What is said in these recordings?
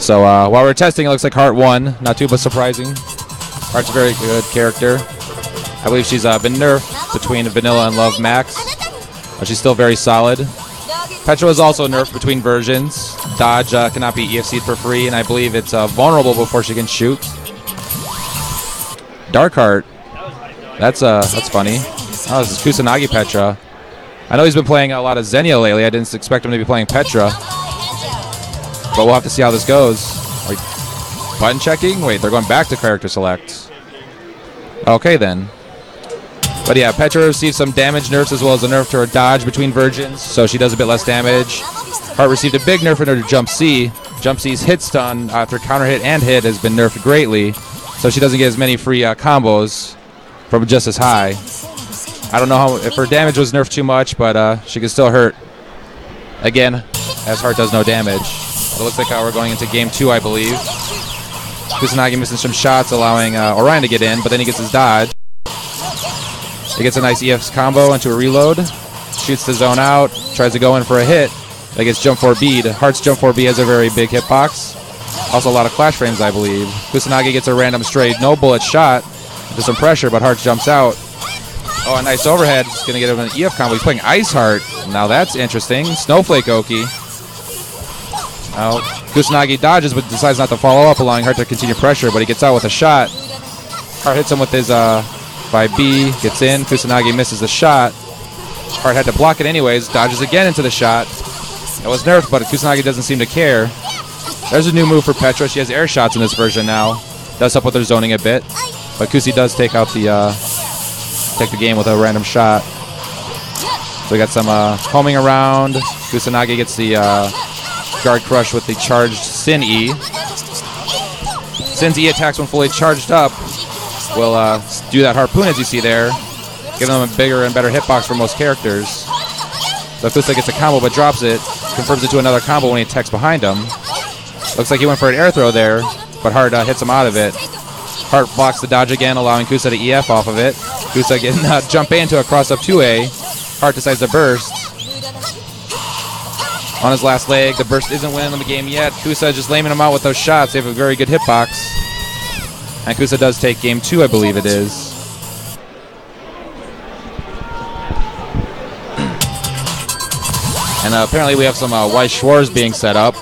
So while we're testing, it looks like Heart won. Not too surprising. Heart's a very good character. I believe she's been nerfed between Vanilla and Love Max, but she's still very solid. Petra is also nerfed between versions. Dodge cannot be EFC'd for free, and I believe it's vulnerable before she can shoot. Dark Heart. That's funny. Oh, this is Kusanagi Petra. I know he's been playing a lot of Xenia lately. I didn't expect him to be playing Petra. But we'll have to see how this goes. Wait, button checking? Wait, they're going back to character select. Okay, then. But yeah, Petra received some damage nerfs as well as a nerf to her dodge between versions, so she does a bit less damage. Heart received a big nerf in her Jump C. Jump C's hit stun after counter hit and hit has been nerfed greatly, so she doesn't get as many free combos from just as high. I don't know if her damage was nerfed too much, but she can still hurt. Again, as Heart does no damage. But it looks like we're going into game 2, I believe. Kusanagi missing some shots, allowing Orion to get in, but then he gets his dodge. He gets a nice EF's combo into a reload. Shoots the zone out, tries to go in for a hit. That gets jump 4B'd. Heart's jump 4B has a very big hitbox. Also a lot of clash frames, I believe. Kusanagi gets a random straight no bullet shot into some pressure, but Heart jumps out. Oh, a nice overhead. He's going to get him an EF combo. He's playing Ice Heart. Now that's interesting. Snowflake Oki. Now, Kusanagi dodges but decides not to follow up, allowing Heart to continue pressure, but he gets out with a shot. Heart hits him with his 5B, gets in. Kusanagi misses the shot. Heart had to block it anyways, dodges again into the shot. It was nerfed, but Kusanagi doesn't seem to care. There's a new move for Petra. She has air shots in this version now. Does help with her zoning a bit, but Kusi does take out the game with a random shot. So we got some homing around. Kusanagi gets the guard crush with the charged Sin E. Sin's E attacks when fully charged up will do that harpoon as you see there, giving them a bigger and better hitbox for most characters. So Kusa gets a combo but drops it, confirms it to another combo when he attacks behind him. Looks like he went for an air throw there, but Heart hits him out of it. Heart blocks the dodge again, allowing Kusa to EF off of it. Kusa getting jump A into a cross-up 2A. Heart decides to burst. On his last leg, the burst isn't winning the game yet. Kusa just laming him out with those shots. They have a very good hitbox. And Kusa does take game 2, I believe it is. And apparently we have some Weiss Schwarz being set up.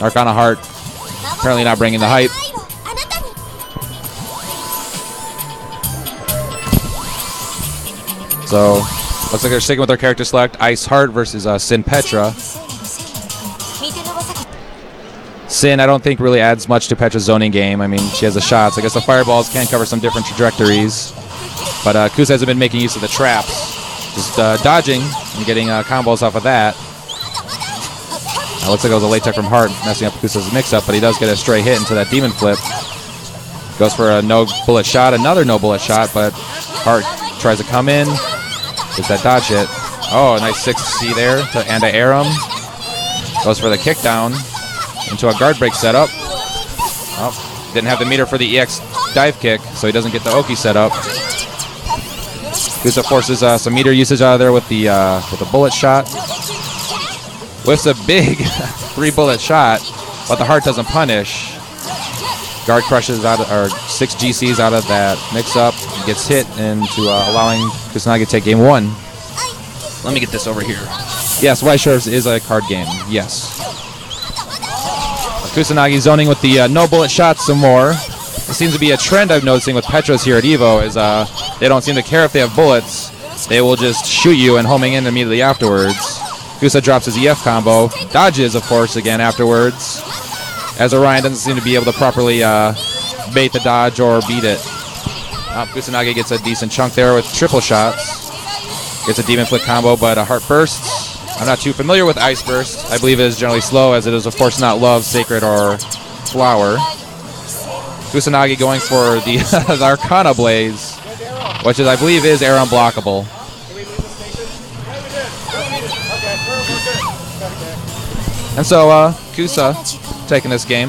Arcana Heart apparently not bringing the hype. So, looks like they're sticking with their character select. Ice Heart versus Sin Petra. Sin, I don't think really adds much to Petra's zoning game. I mean, she has the shots. I guess the fireballs can cover some different trajectories. But Kusa hasn't been making use of the traps. Just dodging and getting combos off of that. Looks like it was a late tech from Heart messing up Kusa's mix-up, but he does get a stray hit into that demon flip. Goes for a no-bullet shot, another no-bullet shot, but Heart tries to come in. Gets that dodge hit. Oh, a nice 6C there to anti-air him. Goes for the kick down into a guard break setup. Oh, didn't have the meter for the EX dive kick, so he doesn't get the Oki setup. Kusa forces some meter usage out of there with the bullet shot. Whiffs a big 3-bullet shot, but the Heart doesn't punish. Guard crushes out, or 6 GCs out of that mix-up. Gets hit into allowing Kusanagi to take game 1. Let me get this over here. Yes, Weiss Schwarz is a card game. Yes. Kusanagi zoning with the no-bullet shots some more. It seems to be a trend I'm noticing with Petras here at EVO is they don't seem to care if they have bullets. They will just shoot you and homing in immediately afterwards. Kusa drops his EF combo, dodges, of course, again afterwards, as Orion doesn't seem to be able to properly bait the dodge or beat it. Kusanagi gets a decent chunk there with triple shots. Gets a demon flip combo, but a Heart bursts. I'm not too familiar with Ice Burst. I believe it is generally slow, as it is, of course, not Love, Sacred, or Flower. Kusanagi going for the, the Arcana Blaze, which is, I believe, is air unblockable. And so, Kusa taking this game.